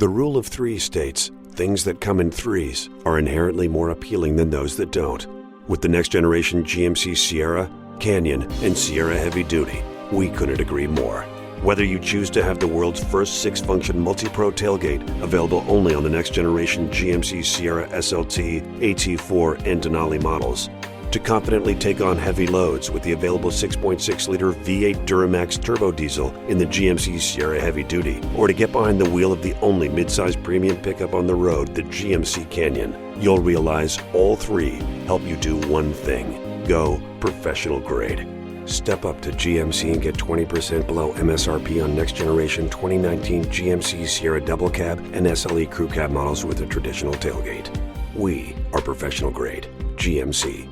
The rule of three states, things that come in threes are inherently more appealing than those that don't. With the next generation GMC Sierra, Canyon, and Sierra Heavy Duty, we couldn't agree more. Whether you choose to have the world's first 6-function multi-pro tailgate, available only on the next generation GMC Sierra SLT, AT4, and Denali models, to confidently take on heavy loads with the available 6.6-liter V8 Duramax turbo diesel in the GMC Sierra Heavy Duty, or to get behind the wheel of the only midsize premium pickup on the road, the GMC Canyon, you'll realize all three help you do one thing: go professional grade. Step up to GMC and get 20% below MSRP on next generation 2019 GMC Sierra Double Cab and SLE Crew Cab models with a traditional tailgate. We are professional grade. GMC.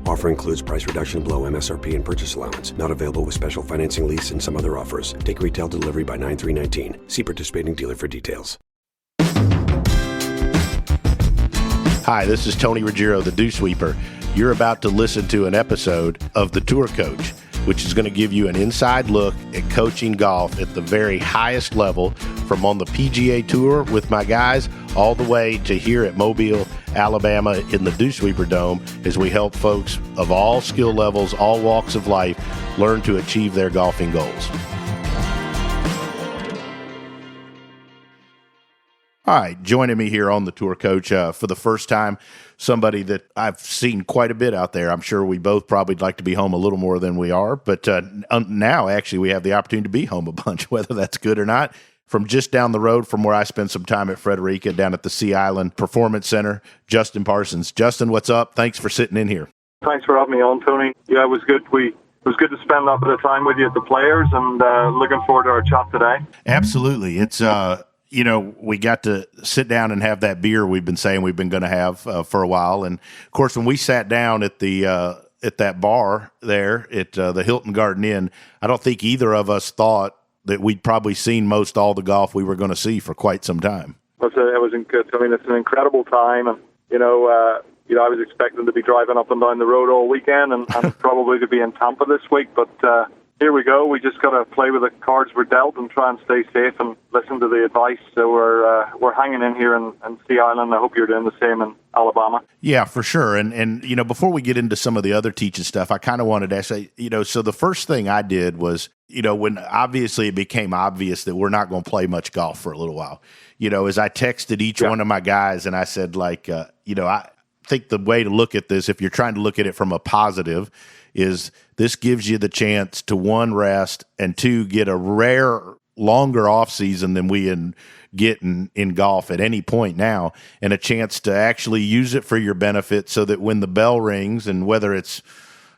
Offer includes price reduction below MSRP and purchase allowance. Not available with special financing, lease, and some other offers. Take retail delivery by 9/3/19. See participating dealer for details. Hi, this is Tony Ruggiero, the Dew Sweeper. You're about to listen to an episode of The Tour Coach, which is going to give you an inside look at coaching golf at the very highest level, from on the PGA Tour with my guys all the way to here at Mobile, Alabama in the Dew Sweeper Dome, as we help folks of all skill levels, all walks of life, learn to achieve their golfing goals. All right, joining me here on The Tour Coach for the first time, somebody that I've seen quite a bit out there. I'm sure we both probably like to be home a little more than we are, but now actually we have the opportunity to be home a bunch, whether that's good or not. From just down the road from where I spent some time at Frederica, down at the Sea Island Performance Center, Justin Parsons. Justin, what's up? Thanks for sitting in here. Thanks for having me on, Tony. Yeah, it was good. It was good to spend that bit of time with you at the Players, and looking forward to our chat today. Absolutely. It's we got to sit down and have that beer we've been saying we've been going to have for a while. And, of course, when we sat down at that bar there at the Hilton Garden Inn, I don't think either of us thought that we'd probably seen most all the golf we were going to see for quite some time. It was good. I mean, it's an incredible time. And, I was expecting to be driving up and down the road all weekend and probably to be in Tampa this week. But here we go. We just got to play with the cards we're dealt and try and stay safe and listen to the advice. So we're hanging in here in Sea Island. I hope you're doing the same in Alabama. Yeah, for sure. And before we get into some of the other teaching stuff, I kind of wanted to say, so the first thing I did was, when obviously it became obvious that we're not going to play much golf for a little while, as I texted each one of my guys and I said, I think the way to look at this, if you're trying to look at it from a positive, is this gives you the chance to, one, rest, and two, get a rare, longer off season than we get in golf at any point now, and a chance to actually use it for your benefit so that when the bell rings, and whether it's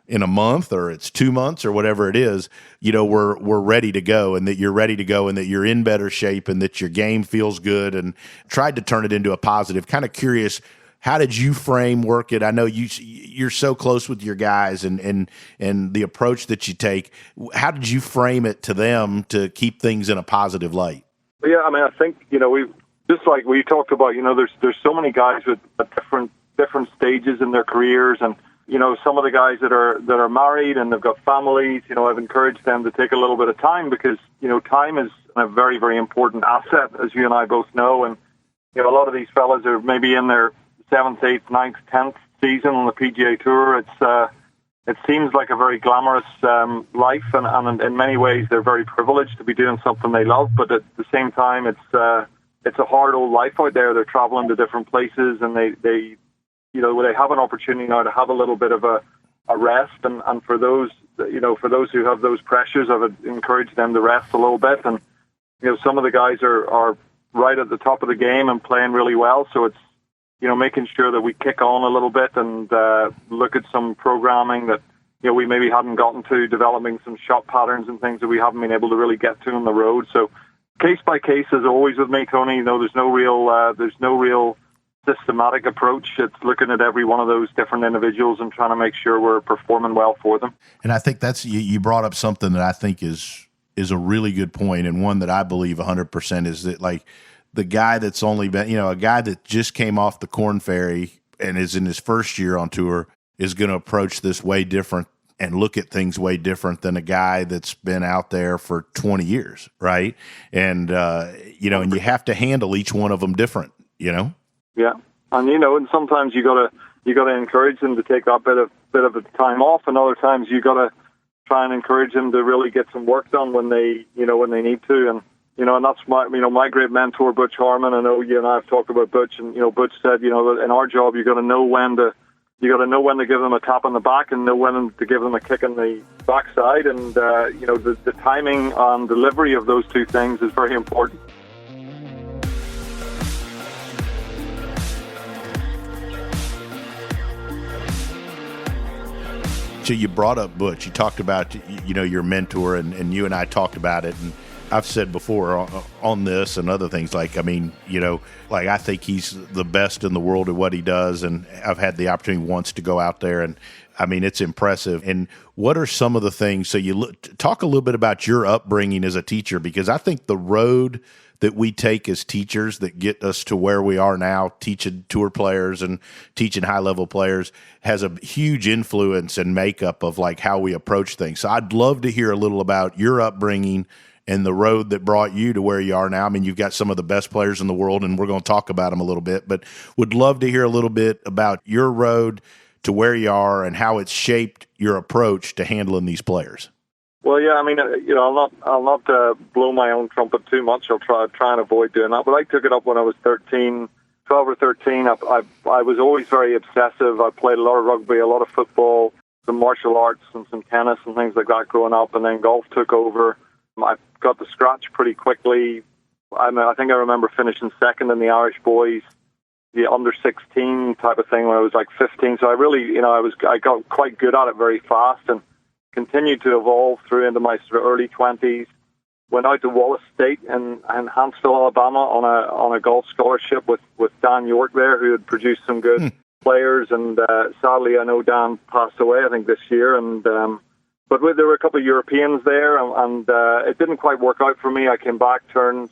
in a month or it's 2 months or whatever it is, we're ready to go, and that you're ready to go, and that you're in better shape, and that your game feels good, and tried to turn it into a positive. Kind of curious, how did you work it? I know you're so close with your guys and the approach that you take. How did you frame it to them to keep things in a positive light? Yeah, I mean, I think, we've just like we talked about, there's so many guys with different stages in their careers, and some of the guys that are married and they've got families, I've encouraged them to take a little bit of time, because time is a very, very important asset, as you and I both know. And a lot of these fellas are maybe in their 7th, 8th, 9th, 10th season on the PGA Tour. It seems like a very glamorous life, and in many ways they're very privileged to be doing something they love. But at the same time, it's a hard old life out there. They're traveling to different places, and they have an opportunity now to have a little bit of a rest. And for those who have those pressures, I would encourage them to rest a little bit. And some of the guys are right at the top of the game and playing really well. So it's making sure that we kick on a little bit and look at some programming that we maybe hadn't gotten to, developing some shot patterns and things that we haven't been able to really get to on the road. So case by case, as always with me, Tony. There's no real systematic approach. It's looking at every one of those different individuals and trying to make sure we're performing well for them. And I think that's you brought up something that I think is a really good point, and one that I believe 100% is that, like, the guy that's only been, a guy that just came off the Corn Ferry and is in his first year on tour is going to approach this way different and look at things way different than a guy that's been out there for 20 years, right? And, and you have to handle each one of them different, Yeah. And, and sometimes you gotta encourage them to take that bit of a time off, and other times you gotta try and encourage them to really get some work done when they need to. And, and that's my great mentor, Butch Harmon. I know you and I have talked about Butch, and, Butch said, that in our job, you got to know when to give them a tap on the back and know when to give them a kick in the backside. And, the timing and delivery of those two things is very important. So you brought up Butch. You talked about, your mentor, and you and I talked about it. And I've said before on this and other things, I think he's the best in the world at what he does. And I've had the opportunity once to go out there, and it's impressive. And what are some of the things? So talk a little bit about your upbringing as a teacher, because I think the road that we take as teachers that get us to where we are now, teaching tour players and teaching high-level players, has a huge influence and makeup of how we approach things. So I'd love to hear a little about your upbringing and the road that brought you to where you are now. You've got some of the best players in the world, and we're going to talk about them a little bit, but would love to hear a little bit about your road to where you are and how it's shaped your approach to handling these players. Well, yeah, I'll not blow my own trumpet too much. I'll try and avoid doing that. But I took it up when I was 12 or 13. I was always very obsessive. I played a lot of rugby, a lot of football, some martial arts and some tennis and things like that growing up. And then golf took over. I got the scratch pretty quickly. I think I remember finishing second in the Irish boys, the under 16 type of thing when I was 15. So I really, I got quite good at it very fast, and continued to evolve through into my sort of early 20s. Went out to Wallace State in Huntsville, Alabama on a golf scholarship with Dan York there, who had produced some good players. And sadly, I know Dan passed away, I think, this year. And but there were a couple of Europeans there, and it didn't quite work out for me. I came back, turned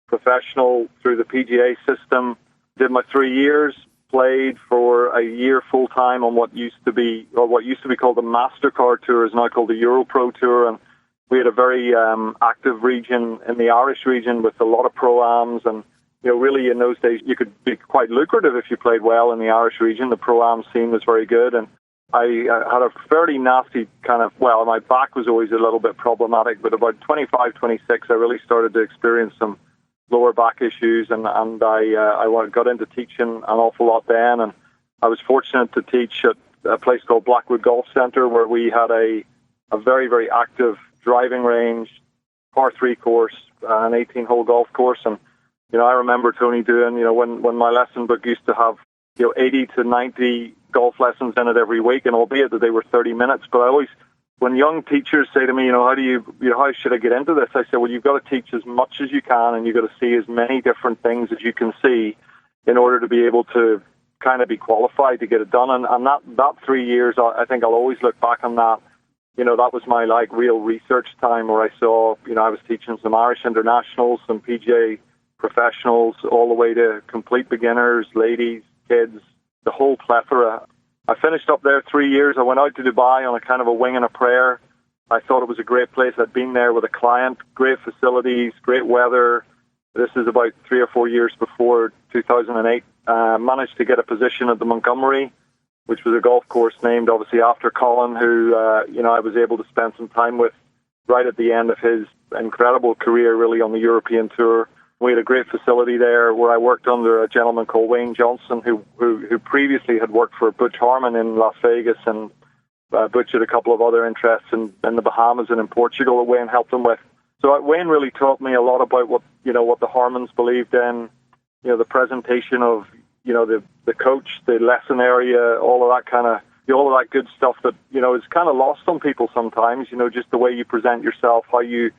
professional through the PGA system, did my 3 years, played for a year full-time on what used to be called the MasterCard Tour, is now called the EuroPro Tour. And we had a very active region in the Irish region with a lot of pro-ams. And, really in those days, you could be quite lucrative if you played well in the Irish region. The pro-am scene was very good. And I had a fairly nasty my back was always a little bit problematic, but about 25, 26, I really started to experience some lower back issues, and I got into teaching an awful lot then. And I was fortunate to teach at a place called Blackwood Golf Centre, where we had a very, very active driving range, par 3 course, an 18-hole golf course. And, I remember Tony doing, when my lesson book used to have, 80 to 90 golf lessons in it every week, and albeit that they were 30 minutes. But I always, when young teachers say to me, how should I get into this? I say, well, you've got to teach as much as you can, and you've got to see as many different things as you can see in order to be able to kind of be qualified to get it done. And that 3 years, I think I'll always look back on that. That was my real research time, where I saw, I was teaching some Irish internationals, some PGA professionals, all the way to complete beginners, ladies, kids, the whole plethora. I finished up there 3 years. I went out to Dubai on a kind of a wing and a prayer. I thought it was a great place. I'd been there with a client, great facilities, great weather. This is about 3 or 4 years before 2008. Managed to get a position at the Montgomery, which was a golf course named obviously after Colin, who I was able to spend some time with right at the end of his incredible career, really, on the European Tour. We had a great facility there where I worked under a gentleman called Wayne Johnson, who previously had worked for Butch Harmon in Las Vegas, and Butch had a couple of other interests in the Bahamas and in Portugal that Wayne helped him with. So Wayne really taught me a lot about what the Harmons believed in, the presentation of, the coach, the lesson area, all of that good stuff that, is kind of lost on people sometimes, just the way you present yourself, how you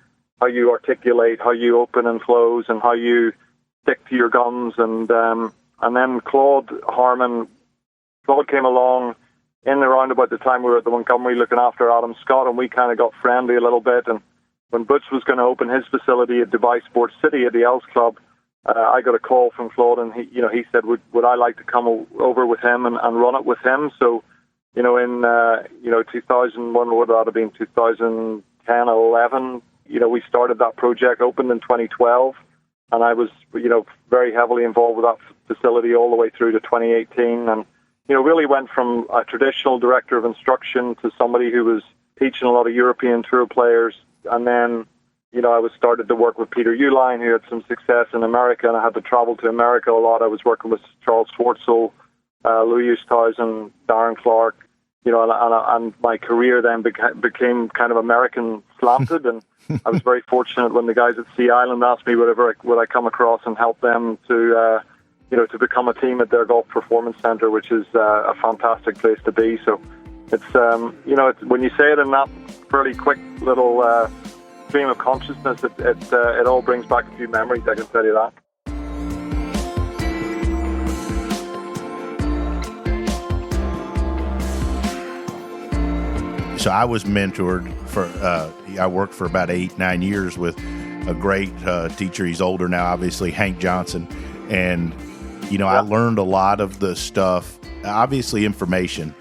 articulate, how you open and close, and how you stick to your guns. And then Claude came along in around about the time we were at the Montgomery looking after Adam Scott, and we kind of got friendly a little bit. And when Butch was going to open his facility at Dubai Sports City at the Els Club, I got a call from Claude, and he said, would I like to come over with him and run it with him? So in 2001, what would that have been, 2010, 11, we started that project, opened in 2012, and I was, very heavily involved with that facility all the way through to 2018, and, really went from a traditional director of instruction to somebody who was teaching a lot of European tour players, and then, I was started to work with Peter Uline, who had some success in America, and I had to travel to America a lot. I was working with Charles Schwartzel, Louis Oosthuizen, Darren Clark, and my career then became kind of American slanted, and I was very fortunate when the guys at Sea Island asked me would I come across and help them to to become a team at their Golf Performance Center, which is a fantastic place to be. So it's it's, when you say it in that fairly quick little stream of consciousness, it all brings back a few memories, I can tell you that. So I was mentored I worked for about 8-9 years with a great teacher. He's older now, obviously, Hank Johnson. And, I learned a lot of the stuff, obviously information,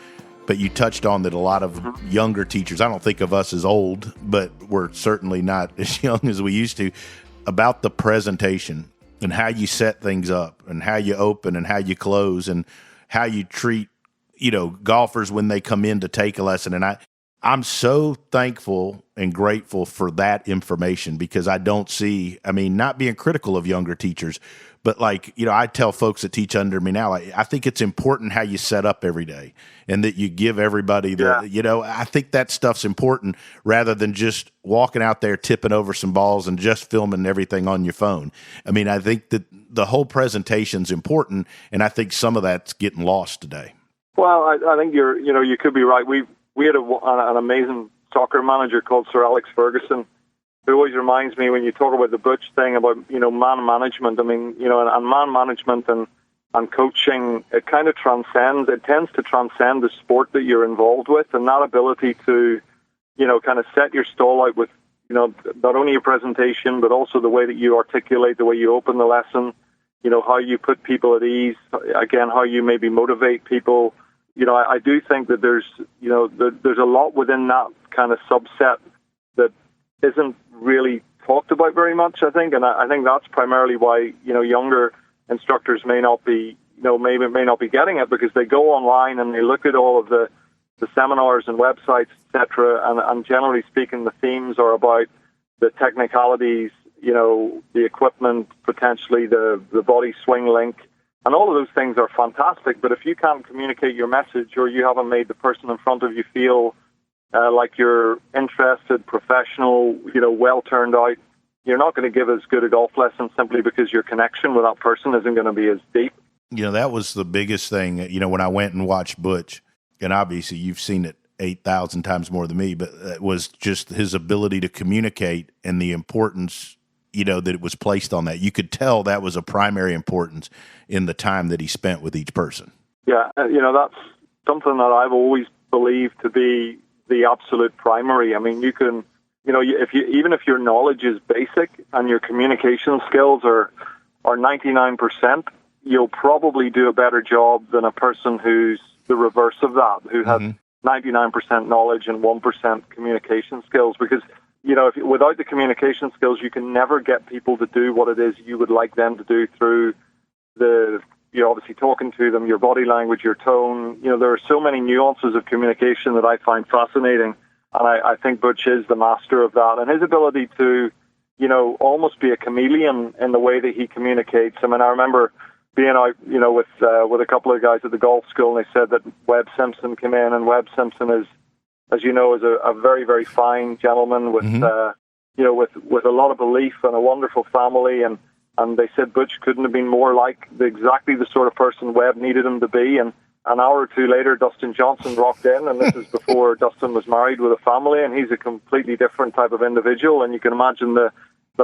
but you touched on that a lot of younger teachers, I don't think of us as old, but we're certainly not as young as we used to, about the presentation and how you set things up and how you open and how you close and how you treat, golfers when they come in to take a lesson. And I'm so thankful and grateful for that information, because I don't see, not being critical of younger teachers, but I tell folks that teach under me now, I think it's important how you set up every day and that you give everybody I think that stuff's important rather than just walking out there tipping over some balls and just filming everything on your phone. I think that the whole presentation's important, and I think some of that's getting lost today. Well, I think you could be right. We had an amazing soccer manager called Sir Alex Ferguson, who always reminds me, when you talk about the Butch thing about, man management, and man management and coaching, it kind of tends to transcend the sport that you're involved with, and that ability to, kind of set your stall out with, not only your presentation, but also the way that you articulate, the way you open the lesson, how you put people at ease, again, how you maybe motivate people. I do think that there's a lot within that kind of subset that isn't really talked about very much, I think, and I think that's primarily why, younger instructors may not be getting it, because they go online and they look at all of the seminars and websites, etc., and generally speaking, the themes are about the technicalities, the equipment, potentially the body swing link. And all of those things are fantastic, but if you can't communicate your message, or you haven't made the person in front of you feel like you're interested, professional, well turned out, you're not going to give as good a golf lesson simply because your connection with that person isn't going to be as deep. That was the biggest thing, when I went and watched Butch, and obviously you've seen it 8,000 times more than me, but it was just his ability to communicate and the importance that it was placed on that. You could tell that was a primary importance in the time that he spent with each person. Yeah, that's something that I've always believed to be the absolute primary. You can, even if your knowledge is basic and your communication skills are 99%, you'll probably do a better job than a person who's the reverse of that, who has 99% knowledge and 1% communication skills, because without the communication skills, you can never get people to do what it is you would like them to do through you're obviously talking to them, your body language, your tone. There are so many nuances of communication that I find fascinating, and I think Butch is the master of that. And his ability to, almost be a chameleon in the way that he communicates. I remember being out, with a couple of guys at the golf school, and they said that Webb Simpson came in, and Webb Simpson is, as you know, is a very, very fine gentleman with, with a lot of belief and a wonderful family. And they said Butch couldn't have been more like exactly the sort of person Webb needed him to be. And an hour or two later, Dustin Johnson rocked in, and this is before Dustin was married with a family, and he's a completely different type of individual. And you can imagine the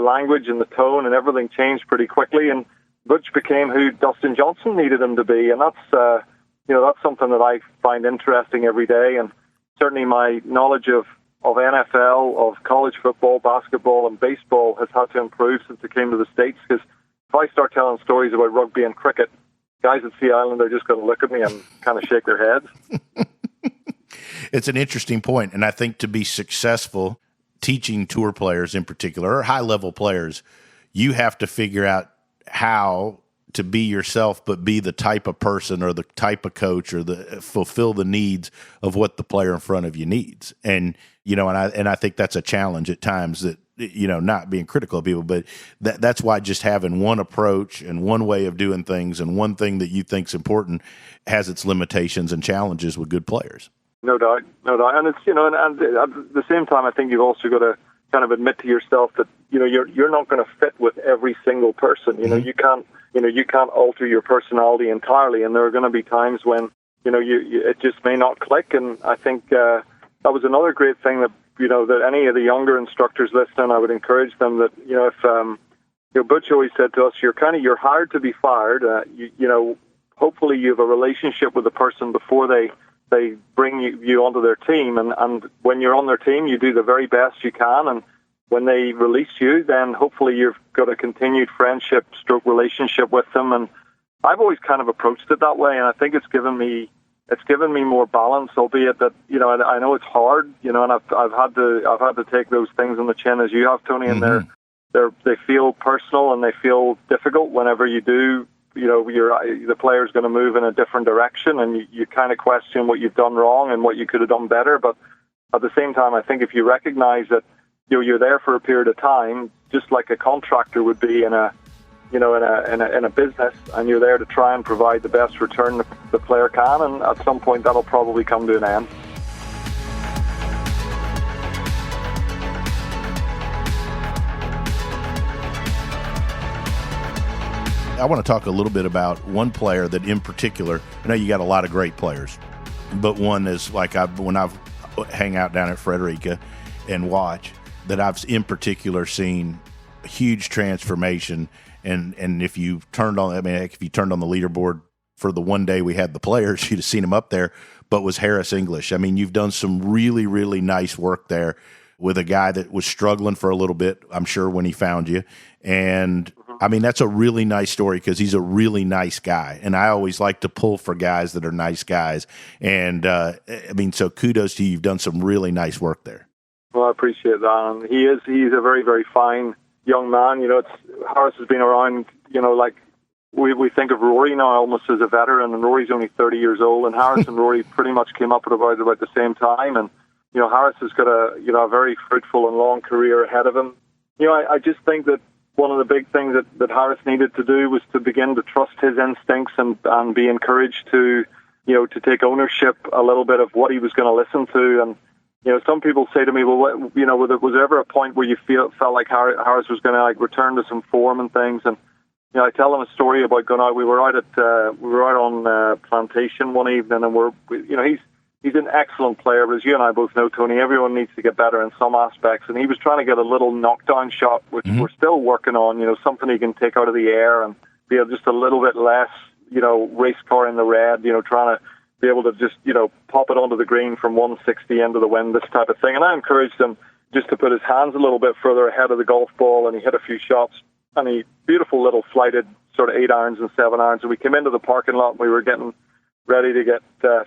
language and the tone and everything changed pretty quickly. And Butch became who Dustin Johnson needed him to be. And that's, that's something that I find interesting every day. And certainly my knowledge of NFL, of college football, basketball, and baseball has had to improve since it came to the States, because if I start telling stories about rugby and cricket, guys at Sea Island are just going to look at me and kind of shake their heads. it's an interesting point. And I think to be successful teaching tour players in particular, or high-level players, you have to figure out how to be yourself, but be the type of person or the type of coach or fulfill the needs of what the player in front of you needs. And, and I think that's a challenge at times, that, not being critical of people, but that's why just having one approach and one way of doing things and one thing that you think's important has its limitations and challenges with good players. No doubt. And it's, and at the same time, I think you've also got to kind of admit to yourself that, you're not going to fit with every single person. You can't alter your personality entirely. And there are going to be times when, it just may not click. And I think that was another great thing that, that any of the younger instructors listening, I would encourage them that, if, Butch always said to us, you're hired to be fired. Hopefully you have a relationship with the person before they bring you onto their team. And when you're on their team, you do the very best you can. And when they release you, then hopefully you've got a continued friendship / relationship with them. And I've always kind of approached it that way. And I think it's given me more balance, albeit that, I know it's hard, and I've had to take those things on the chin as you have, Tony, and they feel personal and they feel difficult whenever you do. The player's going to move in a different direction, and you kind of question what you've done wrong and what you could have done better. But at the same time, I think if you recognize that you're there for a period of time, just like a contractor would be in a business, and you're there to try and provide the best return the player can, and at some point that'll probably come to an end. I want to talk a little bit about one player that in particular, I know you got a lot of great players, but one is like when I've hang out down at Frederica and watch, that I've in particular seen a huge transformation. And if you turned on, if you turned on the leaderboard for the one day we had the players, you'd have seen him up there, but was Harris English. You've done some really, really nice work there with a guy that was struggling for a little bit, I'm sure, when he found you. And that's a really nice story because he's a really nice guy. And I always like to pull for guys that are nice guys. And so kudos to you. You've done some really nice work there. Well, I appreciate that. And he's a very, very fine young man. Harris has been around, we think of Rory now almost as a veteran, and Rory's only 30 years old, and Harris and Rory pretty much came up at about the same time. And, Harris has got a very fruitful and long career ahead of him. I just think that one of the big things that Harris needed to do was to begin to trust his instincts and be encouraged to take ownership a little bit of what he was going to listen to. And, some people say to me, well, was there ever a point where you felt like Harris was going to return to some form and things? And, I tell them a story about going out. We were out on Plantation one evening, and he's an excellent player, but as you and I both know, Tony, everyone needs to get better in some aspects. And he was trying to get a little knockdown shot, which we're still working on, something he can take out of the air and be just a little bit less, race car in the red, trying to be able to just, pop it onto the green from 160 into the wind, this type of thing. And I encouraged him just to put his hands a little bit further ahead of the golf ball, and he hit a few shots, and he beautiful little flighted sort of 8 irons and 7 irons. And we came into the parking lot, and we were getting ready to get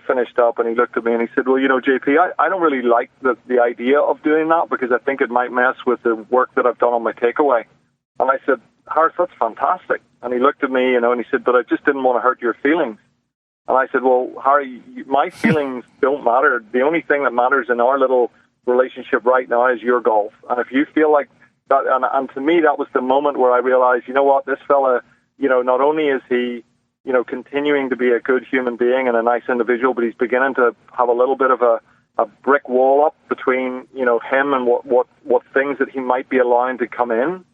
finished up, and he looked at me and he said, well, JP, I don't really like the idea of doing that because I think it might mess with the work that I've done on my takeaway. And I said, Harris, that's fantastic. And he looked at me, and he said, but I just didn't want to hurt your feelings. And I said, well, Harry, my feelings don't matter. The only thing that matters in our little relationship right now is your golf. And if you feel like that, and to me, that was the moment where I realized, this fella, not only is he, continuing to be a good human being and a nice individual, but he's beginning to have a little bit of a brick wall up between, him and what things that he might be allowing to come in.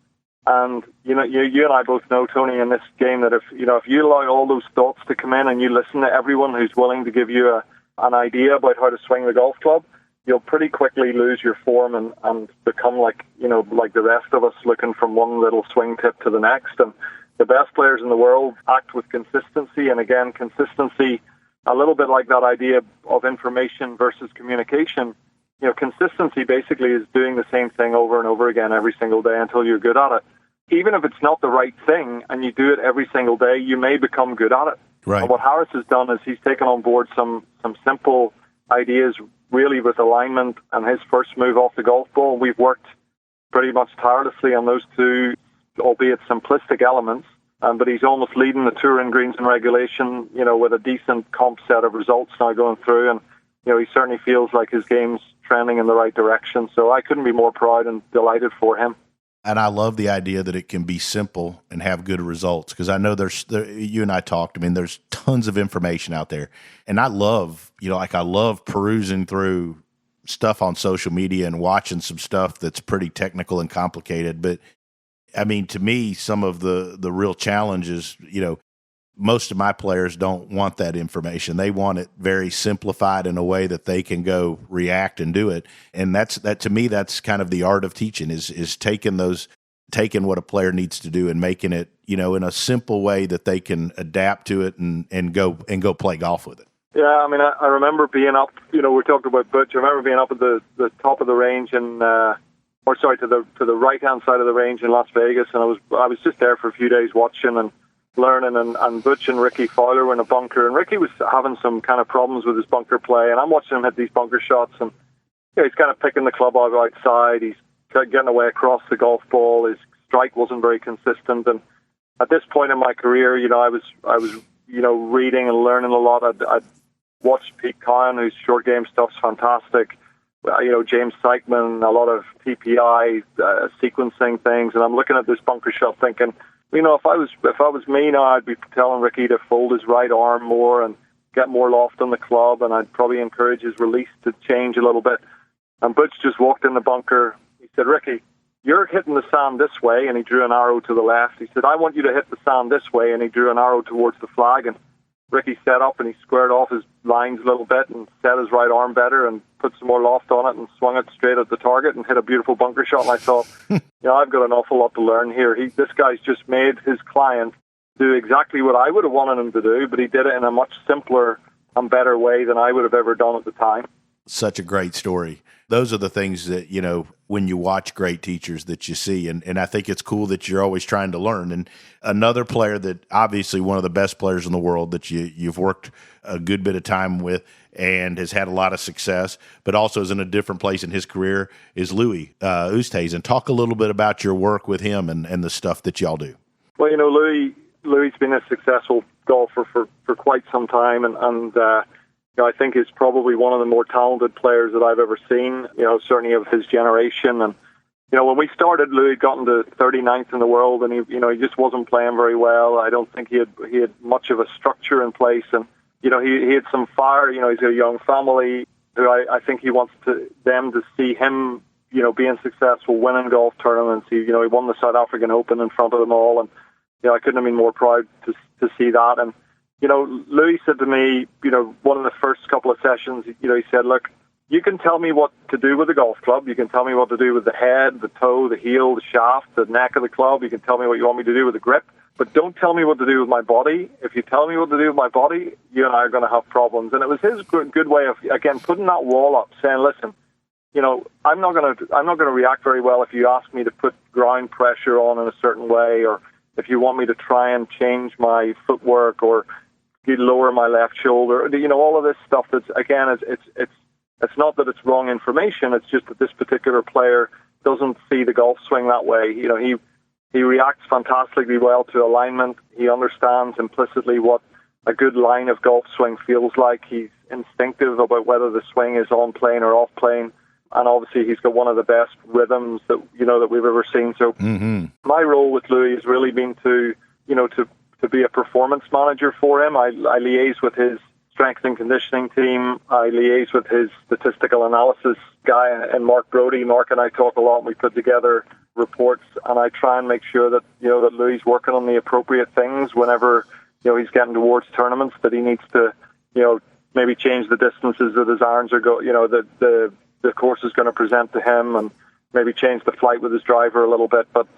And, you and I both know, Tony, in this game that if you allow all those thoughts to come in and you listen to everyone who's willing to give you an idea about how to swing the golf club, you'll pretty quickly lose your form and become like the rest of us, looking from one little swing tip to the next. And the best players in the world act with consistency. And again, consistency, a little bit like that idea of information versus communication. Consistency basically is doing the same thing over and over again every single day until you're good at it. Even if it's not the right thing and you do it every single day, you may become good at it. Right. And what Harris has done is he's taken on board some simple ideas really with alignment and his first move off the golf ball. We've worked pretty much tirelessly on those two, albeit simplistic elements. But he's almost leading the tour in greens and regulation, with a decent comp set of results now going through. And, he certainly feels like his game's trending in the right direction. So I couldn't be more proud and delighted for him. And I love the idea that it can be simple and have good results, because I know you and I talked. I mean, there's tons of information out there, and I love, I love perusing through stuff on social media and watching some stuff that's pretty technical and complicated. But I mean, to me, some of the real challenges, most of my players don't want that information. They want it very simplified in a way that they can go react and do it. And that to me, that's kind of the art of teaching is taking what a player needs to do and making it, in a simple way that they can adapt to it and go play golf with it. Yeah, I mean, I remember being up, we're talking about Butch. I remember being up at the top of the range to the right-hand side of the range in Las Vegas. And I was just there for a few days watching and learning, and Butch and Ricky Fowler were in a bunker, and Ricky was having some kind of problems with his bunker play, and I'm watching him hit these bunker shots, and he's kind of picking the club out outside, he's getting away across the golf ball, his strike wasn't very consistent, and at this point in my career, I was reading and learning a lot. I'd watched Pete Cowan, whose short game stuff's fantastic, James Sykman, a lot of TPI sequencing things, and I'm looking at this bunker shot thinking, if I was me now, I'd be telling Ricky to fold his right arm more and get more loft on the club, and I'd probably encourage his release to change a little bit. And Butch just walked in the bunker. He said, "Ricky, you're hitting the sand this way," and he drew an arrow to the left. He said, "I want you to hit the sand this way," and he drew an arrow towards the flag. And Ricky set up and he squared off his lines a little bit and set his right arm better and put some more loft on it and swung it straight at the target and hit a beautiful bunker shot. And I thought, I've got an awful lot to learn here. This guy's just made his client do exactly what I would have wanted him to do, but he did it in a much simpler and better way than I would have ever done at the time. Such a great story. Those are the things that, when you watch great teachers that you see. And I think it's cool that you're always trying to learn. And another player that obviously one of the best players in the world that you've worked a good bit of time with and has had a lot of success, but also is in a different place in his career, is Louis Oosthuizen. Talk a little bit about your work with him and the stuff that y'all do. Well, Louis's been a successful golfer for quite some time, and I think he's probably one of the more talented players that I've ever seen, certainly of his generation. And, when we started, Louis had gotten to 39th in the world, and he just wasn't playing very well. I don't think he had much of a structure in place. And, he had some fire. He's got a young family who I think he wants them to see him, being successful, winning golf tournaments. He won the South African Open in front of them all. And, I couldn't have been more proud to see that. And, Louis said to me, one of the first couple of sessions, he said, "Look, you can tell me what to do with the golf club. You can tell me what to do with the head, the toe, the heel, the shaft, the neck of the club. You can tell me what you want me to do with the grip. But don't tell me what to do with my body. If you tell me what to do with my body, you and I are going to have problems." And it was his good way of, again, putting that wall up, saying, "Listen, I'm not going to react very well if you ask me to put ground pressure on in a certain way, or if you want me to try and change my footwork or you lower my left shoulder." All of this stuff. That's, again, it's not that it's wrong information. It's just that this particular player doesn't see the golf swing that way. He reacts fantastically well to alignment. He understands implicitly what a good line of golf swing feels like. He's instinctive about whether the swing is on plane or off plane. And obviously he's got one of the best rhythms that we've ever seen. So my role with Louis has really been to be a performance manager for him. I liaise with his strength and conditioning team. I liaise with his statistical analysis guy and Mark Brody. Mark and I talk a lot, and we put together reports, and I try and make sure that that Louis is working on the appropriate things whenever he's getting towards tournaments, that he needs to maybe change the distances that his irons are the course is going to present to him, and maybe change the flight with his driver a little bit. But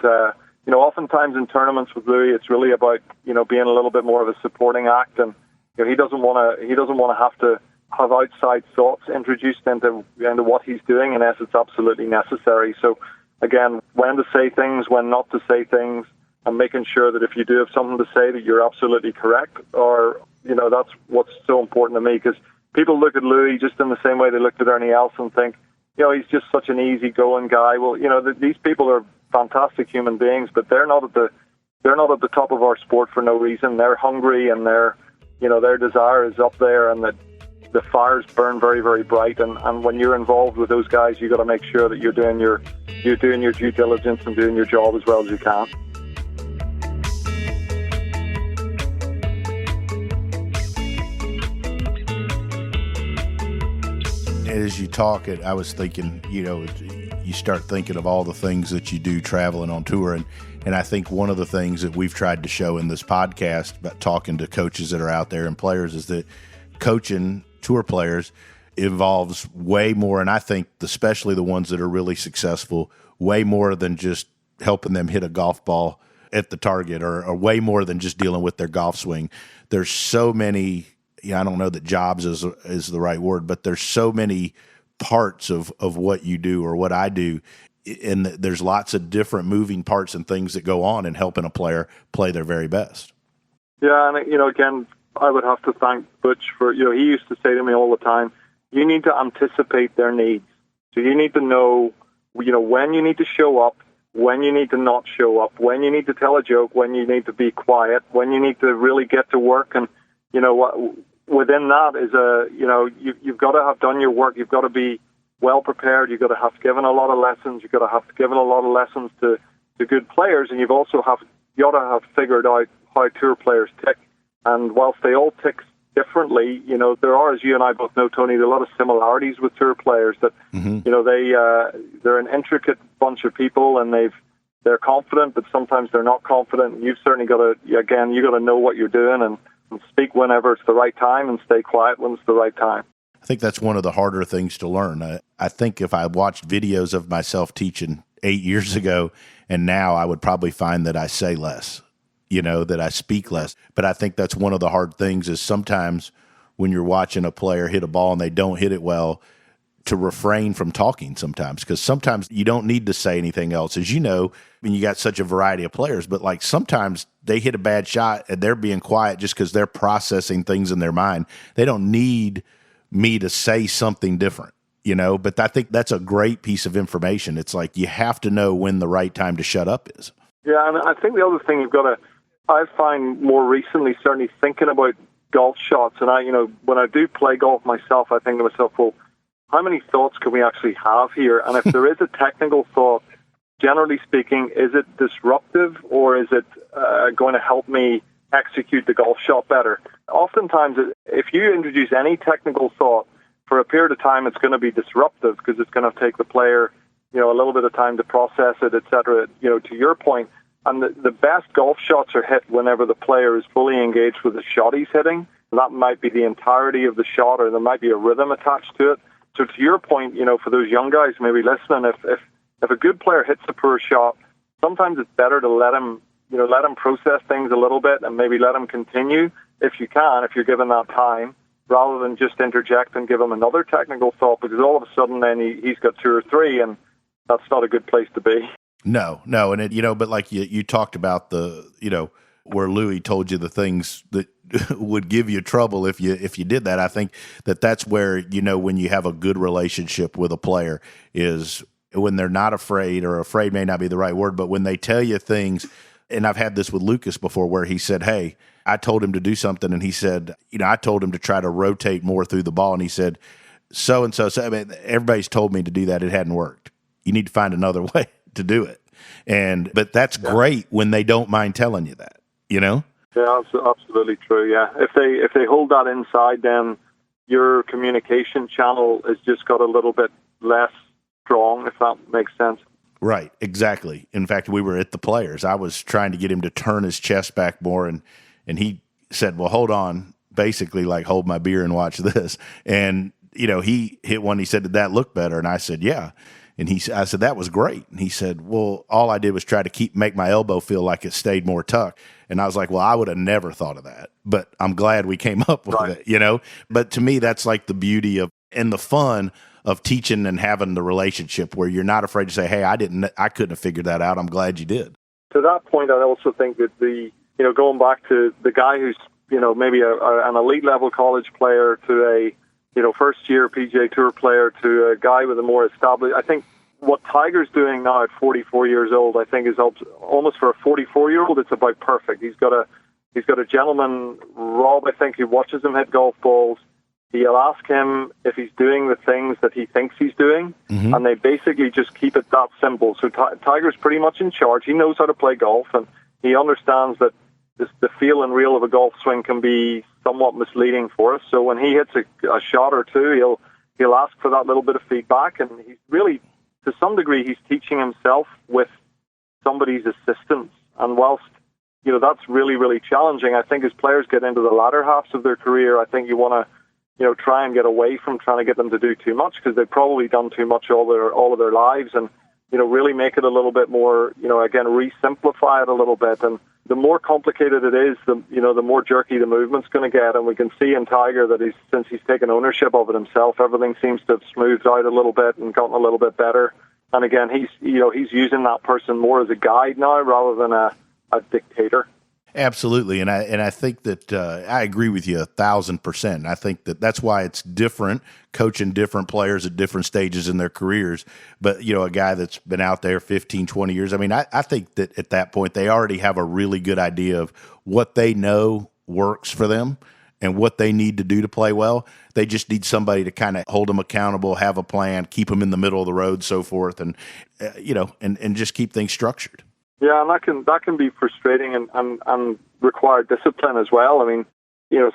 oftentimes in tournaments with Louis, it's really about being a little bit more of a supporting act, and he doesn't want to have to have outside thoughts introduced into what he's doing unless it's absolutely necessary. So again, when to say things, when not to say things, and making sure that if you do have something to say, that you're absolutely correct. Or that's what's so important to me, because people look at Louis just in the same way they looked at Ernie Els and think, he's just such an easygoing guy. Well, these people are fantastic human beings, but they're not at the top of our sport for no reason. They're hungry, and their desire is up there, and the fires burn very, very bright. And when you're involved with those guys, you got to make sure that you're doing your due diligence and doing your job as well as you can. As you talk, I was thinking, you start thinking of all the things that you do traveling on tour. And I think one of the things that we've tried to show in this podcast about talking to coaches that are out there and players is that coaching tour players involves way more, and I think especially the ones that are really successful, way more than just helping them hit a golf ball at the target or way more than just dealing with their golf swing. There's so many, I don't know that jobs is the right word, but there's so many parts of what you do or what I do, and there's lots of different moving parts and things that go on in helping a player play their very best. Yeah, and again, I would have to thank Butch for, he used to say to me all the time, you need to anticipate their needs. So you need to know, when you need to show up, when you need to not show up, when you need to tell a joke, when you need to be quiet, when you need to really get to work. And, within that is you've got to have done your work. You've got to be well prepared. You've got to have given a lot of lessons. You've got to have given a lot of lessons to good players. And you've also got to have figured out how tour players tick. And whilst they all tick differently, there are, as you and I both know, Tony, there are a lot of similarities with tour players that, they're an intricate bunch of people, and they're confident, but sometimes they're not confident. And you've certainly got to, you got to know what you're doing and speak whenever it's the right time and stay quiet when it's the right time. I think that's one of the harder things to learn. I think if I watched videos of myself teaching 8 years ago and now, I would probably find that I say less. That I speak less. But I think that's one of the hard things is sometimes when you're watching a player hit a ball and they don't hit it well, to refrain from talking sometimes, because sometimes you don't need to say anything else. As you know, you got such a variety of players, but like sometimes they hit a bad shot and they're being quiet just because they're processing things in their mind. They don't need me to say something different. But I think that's a great piece of information. It's like you have to know when the right time to shut up is. Yeah, and I think the other thing I find more recently, certainly thinking about golf shots, and when I do play golf myself, I think to myself, well, how many thoughts can we actually have here? And if there is a technical thought, generally speaking, is it disruptive or is it going to help me execute the golf shot better? Oftentimes, if you introduce any technical thought for a period of time, it's going to be disruptive because it's going to take the player, a little bit of time to process it, et cetera, to your point. And the best golf shots are hit whenever the player is fully engaged with the shot he's hitting. That might be the entirety of the shot, or there might be a rhythm attached to it. So to your point, for those young guys maybe listening, if a good player hits a poor shot, sometimes it's better to let him process things a little bit and maybe let him continue if you're given that time, rather than just interject and give him another technical thought, because all of a sudden then he's got two or three, and that's not a good place to be. No, and it, but like you talked about where Louis told you the things that would give you trouble if you did that. I think that's where, when you have a good relationship with a player is when they're not afraid, or afraid may not be the right word, but when they tell you things. And I've had this with Lucas before where he said, hey, I told him to do something. And he said, I told him to try to rotate more through the ball. And he said, so-and-so, everybody's told me to do that. It hadn't worked. You need to find another way to do it. But that's great when they don't mind telling you that, Yeah, absolutely true. Yeah, if they hold that inside, then your communication channel has just got a little bit less strong, if that makes sense. Right, exactly. In fact, we were at the Players. I was trying to get him to turn his chest back more, and he said, well, hold on, basically like hold my beer and watch this. And, he hit one, he said, did that look better? And I said, yeah. And I said, that was great. And he said, well, all I did was try to make my elbow feel like it stayed more tucked. And I was like, well, I would have never thought of that, but I'm glad we came up with it, But to me, that's like the beauty of, and the fun of teaching and having the relationship where you're not afraid to say, hey, I couldn't have figured that out. I'm glad you did. To that point, I also think that going back to the guy who's, maybe an elite level college player to first-year PGA Tour player to a guy with a more established. I think what Tiger's doing now at 44 years old, I think, is almost for a 44-year-old. It's about perfect. He's got a gentleman, Rob, I think, who watches him hit golf balls. He'll ask him if he's doing the things that he thinks he's doing, and they basically just keep it that simple. So Tiger's pretty much in charge. He knows how to play golf, and he understands that the feel and reel of a golf swing can be somewhat misleading for us. So when he hits a shot or two, he'll ask for that little bit of feedback, and he's really, to some degree, he's teaching himself with somebody's assistance. And whilst that's really, really challenging, I think as players get into the latter halves of their career, I think you want to try and get away from trying to get them to do too much, because they've probably done too much all of their lives, and really make it a little bit more, again, re-simplify it a little bit. And the more complicated it is, the more jerky the movement's going to get. And we can see in Tiger that since he's taken ownership of it himself, everything seems to have smoothed out a little bit and gotten a little bit better. And again, he's using that person more as a guide now rather than a dictator. Absolutely, and I think that I agree with you 1,000%. I think that's why it's different, coaching different players at different stages in their careers. But, a guy that's been out there 15, 20 years, I think that at that point they already have a really good idea of what they know works for them and what they need to do to play well. They just need somebody to kind of hold them accountable, have a plan, keep them in the middle of the road, so forth, and and just keep things structured. Yeah, and that can be frustrating and require discipline as well.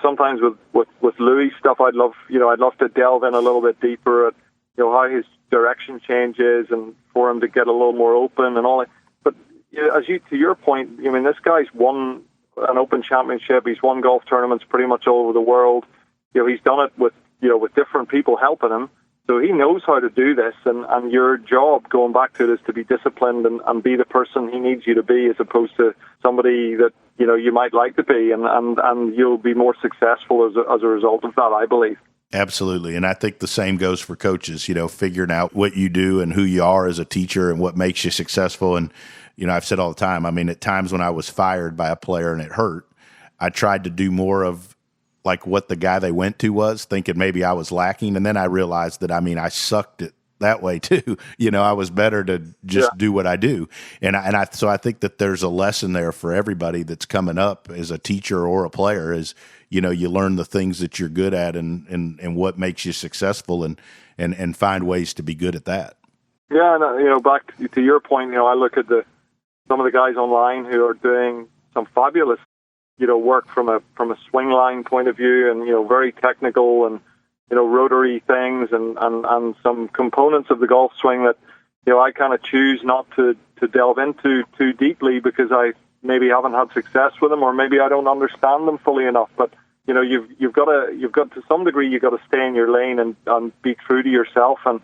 Sometimes with Louis stuff, I'd love to delve in a little bit deeper at how his direction changes and for him to get a little more open and all that. But to your point, this guy's won an Open Championship. He's won golf tournaments pretty much all over the world. He's done it with different people helping him. So he knows how to do this, and your job, going back to it, is to be disciplined and be the person he needs you to be, as opposed to somebody that you might like to be, and you'll be more successful as a result of that, I believe. Absolutely, and I think the same goes for coaches. Figuring out what you do and who you are as a teacher and what makes you successful. And I've said all the time. At times when I was fired by a player and it hurt, I tried to do more of like what the guy they went to was, thinking maybe I was lacking. And then I realized that, I sucked it that way too. I was better to just do what I do. So I think that there's a lesson there for everybody that's coming up as a teacher or a player is, you learn the things that you're good at and what makes you successful and find ways to be good at that. Yeah. And, back to your point, I look at some of the guys online who are doing some fabulous work from a swing line point of view, and very technical and rotary things and some components of the golf swing that I kind of choose not to delve into too deeply because I maybe haven't had success with them, or maybe I don't understand them fully enough. But you've got to some degree you've got to stay in your lane and be true to yourself. And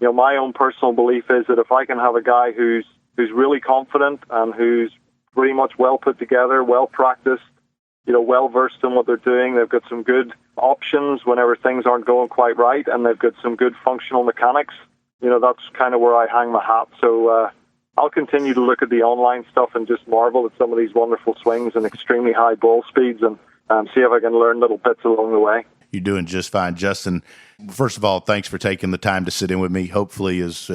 my own personal belief is that if I can have a guy who's really confident and who's pretty much well put together, well practiced, well versed in what they're doing. They've got some good options whenever things aren't going quite right, and they've got some good functional mechanics. That's kind of where I hang my hat. So I'll continue to look at the online stuff and just marvel at some of these wonderful swings and extremely high ball speeds, and see if I can learn little bits along the way. You're doing just fine, Justin. First of all, thanks for taking the time to sit in with me. Hopefully, as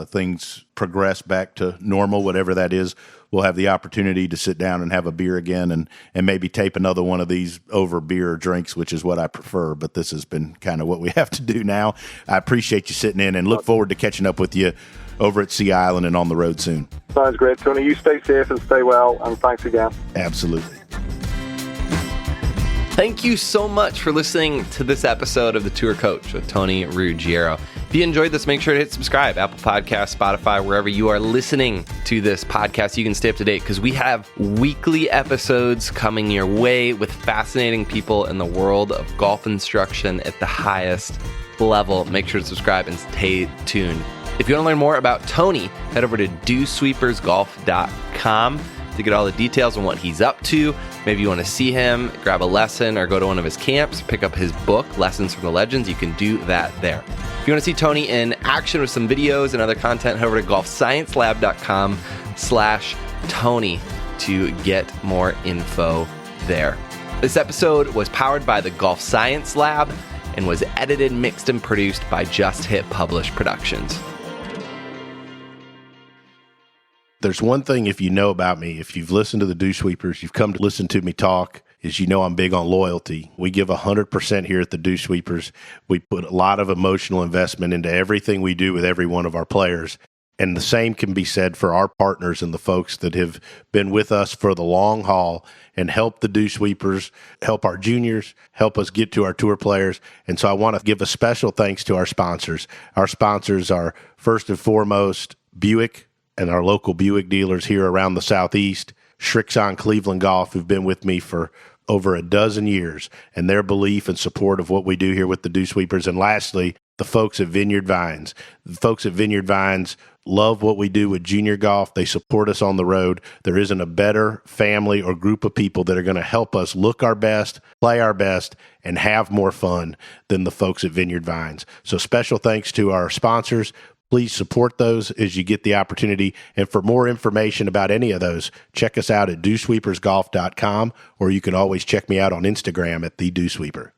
things progress back to normal, whatever that is, we'll have the opportunity to sit down and have a beer again and maybe tape another one of these over beer or drinks, which is what I prefer. But this has been kind of what we have to do now. I appreciate you sitting in and look forward to catching up with you over at Sea Island and on the road soon. Sounds great, Tony. You stay safe and stay well, and thanks again. Absolutely. Thank you so much for listening to this episode of The Tour Coach with Tony Ruggiero. If you enjoyed this, make sure to hit subscribe, Apple Podcasts, Spotify, wherever you are listening to this podcast. You can stay up to date because we have weekly episodes coming your way with fascinating people in the world of golf instruction at the highest level. Make sure to subscribe and stay tuned. If you want to learn more about Tony, head over to dewsweepersgolf.com to get all the details on what he's up to. Maybe you want to see him, grab a lesson, or go to one of his camps, pick up his book, Lessons from the Legends. You can do that there. If you want to see Tony in action with some videos and other content, head over to golfsciencelab.com/Tony to get more info there. This episode was powered by the Golf Science Lab, and was edited, mixed, and produced by Just Hit Publish Productions. There's one thing, if you know about me, if you've listened to the Dew Sweepers, you've come to listen to me talk, is you know I'm big on loyalty. We give 100% here at the Dew Sweepers. We put a lot of emotional investment into everything we do with every one of our players. And the same can be said for our partners and the folks that have been with us for the long haul and help the Dew Sweepers, help our juniors, help us get to our tour players. And so I want to give a special thanks to our sponsors. Our sponsors are, first and foremost, Buick and our local Buick dealers here around the Southeast, Shrixon Cleveland Golf, who've been with me for over a dozen years, and their belief and support of what we do here with the Dew Sweepers. And lastly, the folks at Vineyard Vines. The folks at Vineyard Vines love what we do with junior golf. They support us on the road. There isn't a better family or group of people that are going to help us look our best, play our best, and have more fun than the folks at Vineyard Vines. So special thanks to our sponsors. Please support those as you get the opportunity. And for more information about any of those, check us out at dewsweepersgolf.com, or you can always check me out on Instagram at @thedewsweeper.